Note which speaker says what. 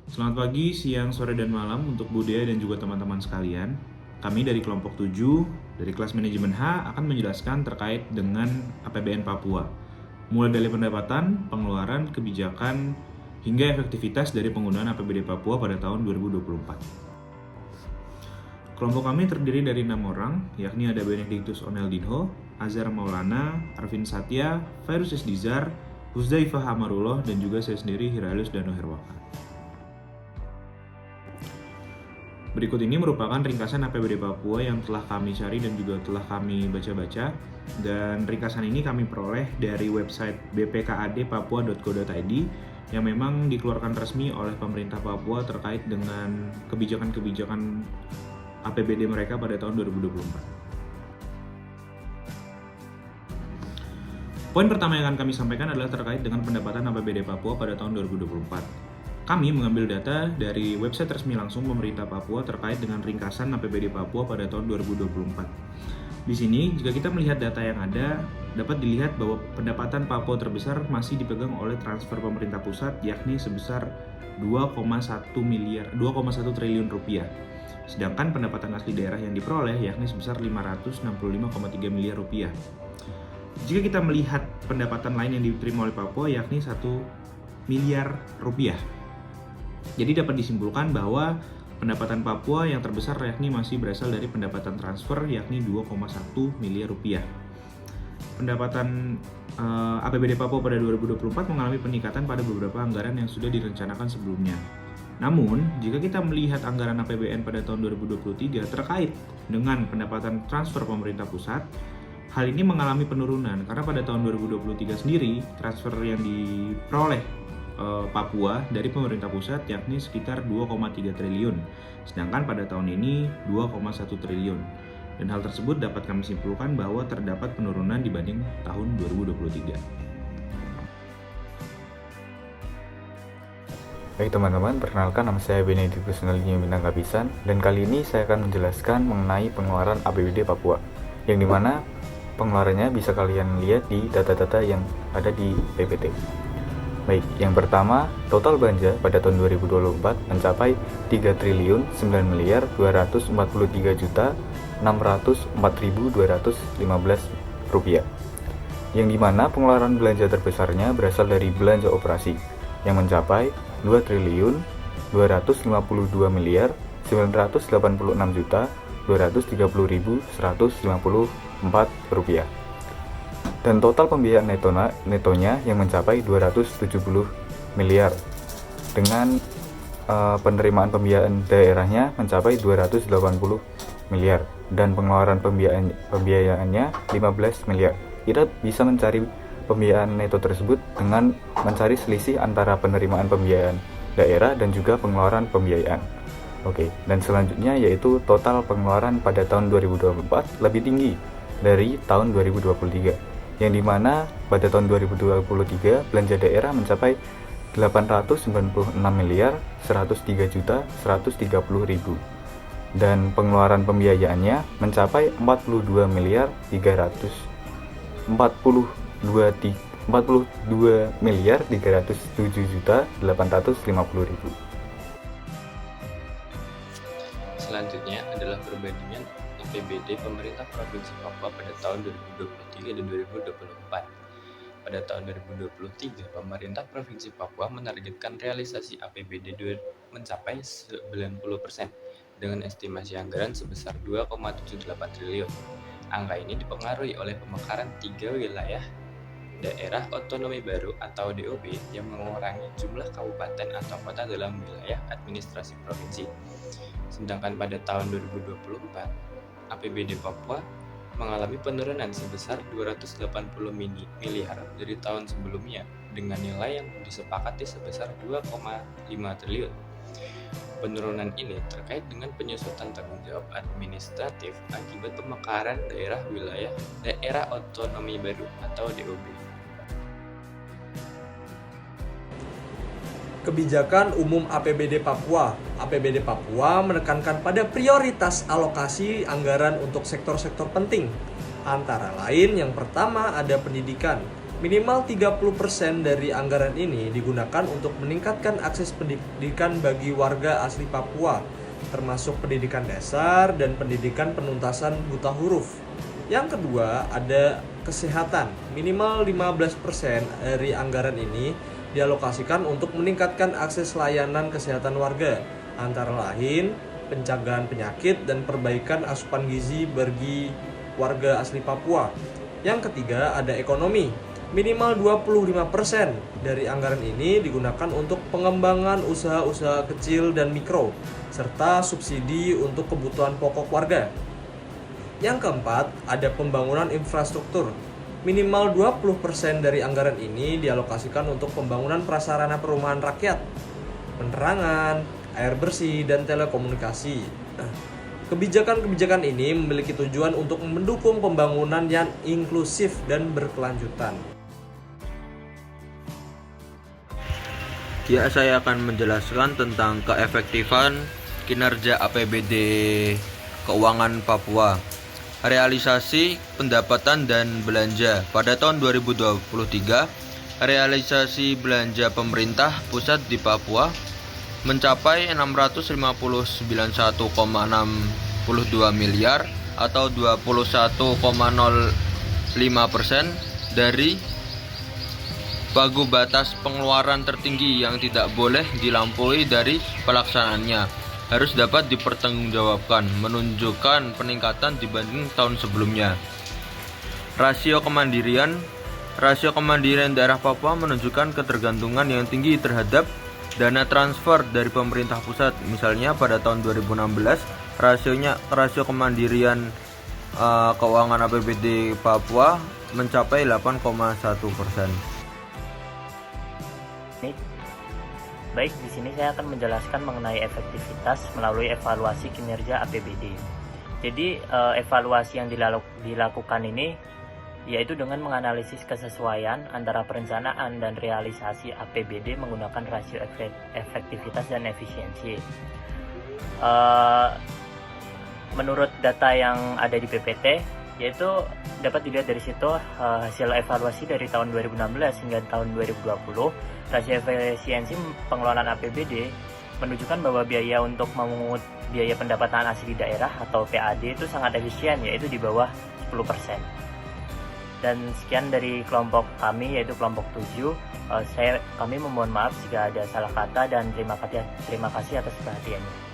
Speaker 1: Selamat pagi, siang, sore, dan malam untuk Budaya dan juga teman-teman sekalian. Kami dari kelompok 7, dari kelas manajemen H akan menjelaskan terkait dengan APBN Papua. Mulai dari pendapatan, pengeluaran, kebijakan, hingga efektivitas dari penggunaan APBD Papua pada tahun 2024. Kelompok kami terdiri dari 6 orang, yakni ada Benedictus Oneldinho, Azhar Maulana, Arvin Satya, Fairuz Isdizar, Huzdaifah Hamarullah, dan juga saya sendiri Hiralus Dano Herwaka. Berikut ini merupakan ringkasan APBD Papua yang telah kami cari dan juga telah kami baca-baca. Dan ringkasan ini kami peroleh dari website bpkadpapua.go.id yang memang dikeluarkan resmi oleh pemerintah Papua terkait dengan kebijakan-kebijakan APBD mereka pada tahun 2024. Poin pertama yang akan kami sampaikan adalah terkait dengan pendapatan APBD Papua pada tahun 2024. Kami mengambil data dari website resmi langsung pemerintah Papua terkait dengan ringkasan APBD Papua pada tahun 2024. Di sini, jika kita melihat data yang ada, dapat dilihat bahwa pendapatan Papua terbesar masih dipegang oleh transfer pemerintah pusat, yakni sebesar 2,1 triliun rupiah. Sedangkan pendapatan asli daerah yang diperoleh yakni sebesar 565,3 miliar rupiah. Jika kita melihat pendapatan lain yang diterima oleh Papua yakni 1 miliar rupiah. Jadi dapat disimpulkan bahwa pendapatan Papua yang terbesar yakni masih berasal dari pendapatan transfer yakni 2,1 miliar rupiah. Pendapatan APBD Papua pada 2024 mengalami peningkatan pada beberapa anggaran yang sudah direncanakan sebelumnya. Namun, jika kita melihat anggaran APBN pada tahun 2023 terkait dengan pendapatan transfer pemerintah pusat, hal ini mengalami penurunan karena pada tahun 2023 sendiri transfer yang diperoleh Papua dari pemerintah pusat yakni sekitar 2,3 triliun, sedangkan pada tahun ini 2,1 triliun. Dan hal tersebut dapat kami simpulkan bahwa terdapat penurunan dibanding tahun 2023.
Speaker 2: Baik teman-teman, perkenalkan nama saya Benedictus Oneldinho Minangkapisan, dan kali ini saya akan menjelaskan mengenai pengeluaran APBD Papua, yang dimana pengeluarannya bisa kalian lihat di data-data yang ada di PPT. Baik, yang pertama, total belanja pada tahun 2024 mencapai 3 triliun 9 miliar 243 juta 604.215 rupiah, yang dimana pengeluaran belanja terbesarnya berasal dari belanja operasi yang mencapai 2 triliun 252 miliar 986 juta 230.154 rupiah, dan total pembiayaan netonya yang mencapai 270 miliar dengan penerimaan pembiayaan daerahnya mencapai 280 miliar dan pengeluaran pembiayaannya 15 miliar. Kita bisa mencari pembiayaan neto tersebut dengan mencari selisih antara penerimaan pembiayaan daerah dan juga pengeluaran pembiayaan. Oke, dan selanjutnya yaitu total pengeluaran pada tahun 2024 lebih tinggi dari tahun 2023. Yang dimana pada tahun 2023 belanja daerah mencapai 896 miliar 103 juta 130 ribu dan pengeluaran pembiayaannya mencapai 42 miliar 307 juta 850 ribu.
Speaker 3: Selanjutnya adalah perbandingan APBD pemerintah Provinsi Papua pada tahun 2023 dan 2024. Pada tahun 2023, pemerintah Provinsi Papua menargetkan realisasi APBD mencapai 90% dengan estimasi anggaran sebesar 2,78 triliun. Angka ini dipengaruhi oleh pemekaran 3 wilayah daerah otonomi baru atau DOB yang mengurangi jumlah kabupaten atau kota dalam wilayah administrasi provinsi. Sedangkan pada tahun 2024, APBD Papua mengalami penurunan sebesar 280 miliar dari tahun sebelumnya dengan nilai yang disepakati sebesar 2,5 triliun. Penurunan ini terkait dengan penyesuaian tanggung jawab administratif akibat pemekaran daerah otonomi baru atau DOB.
Speaker 4: Kebijakan Umum APBD Papua. APBD Papua menekankan pada prioritas alokasi anggaran untuk sektor-sektor penting. Antara lain yang pertama ada pendidikan. Minimal 30% dari anggaran ini digunakan untuk meningkatkan akses pendidikan bagi warga asli Papua, termasuk pendidikan dasar dan pendidikan penuntasan buta huruf. Yang kedua, ada kesehatan. Minimal 15% dari anggaran ini dialokasikan untuk meningkatkan akses layanan kesehatan warga, antara lain pencegahan penyakit dan perbaikan asupan gizi bagi warga asli Papua. Yang ketiga, ada ekonomi. Minimal 25% dari anggaran ini digunakan untuk pengembangan usaha-usaha kecil dan mikro, serta subsidi untuk kebutuhan pokok warga. Yang keempat, ada pembangunan infrastruktur. Minimal 20% dari anggaran ini dialokasikan untuk pembangunan prasarana perumahan rakyat, penerangan, air bersih, dan telekomunikasi. Kebijakan-kebijakan ini memiliki tujuan untuk mendukung pembangunan yang inklusif dan berkelanjutan.
Speaker 5: Ya, saya akan menjelaskan tentang keefektifan kinerja APBD Keuangan Papua. Realisasi pendapatan dan belanja pada tahun 2023, realisasi belanja pemerintah pusat di Papua mencapai 659,162 miliar atau 21,05% dari pagu batas pengeluaran tertinggi yang tidak boleh dilampaui dari pelaksanaannya, harus dapat dipertanggungjawabkan, menunjukkan peningkatan dibanding tahun sebelumnya. Rasio kemandirian daerah Papua menunjukkan ketergantungan yang tinggi terhadap dana transfer dari pemerintah pusat. Misalnya pada tahun 2016 rasio kemandirian keuangan APBD Papua mencapai 8,1%.
Speaker 6: Baik, di sini saya akan menjelaskan mengenai efektivitas melalui evaluasi kinerja APBD. Jadi, evaluasi yang dilakukan ini yaitu dengan menganalisis kesesuaian antara perencanaan dan realisasi APBD menggunakan rasio efektivitas dan efisiensi. Menurut data yang ada di PPT, yaitu dapat dilihat dari situ hasil evaluasi dari tahun 2016 hingga tahun 2020, rasio efisiensi pengelolaan APBD menunjukkan bahwa biaya untuk memungut biaya pendapatan asli daerah atau PAD itu sangat efisien, yaitu di bawah 10%. Dan sekian dari kelompok kami, yaitu kelompok 7. Kami memohon maaf jika ada salah kata dan terima kasih atas perhatiannya.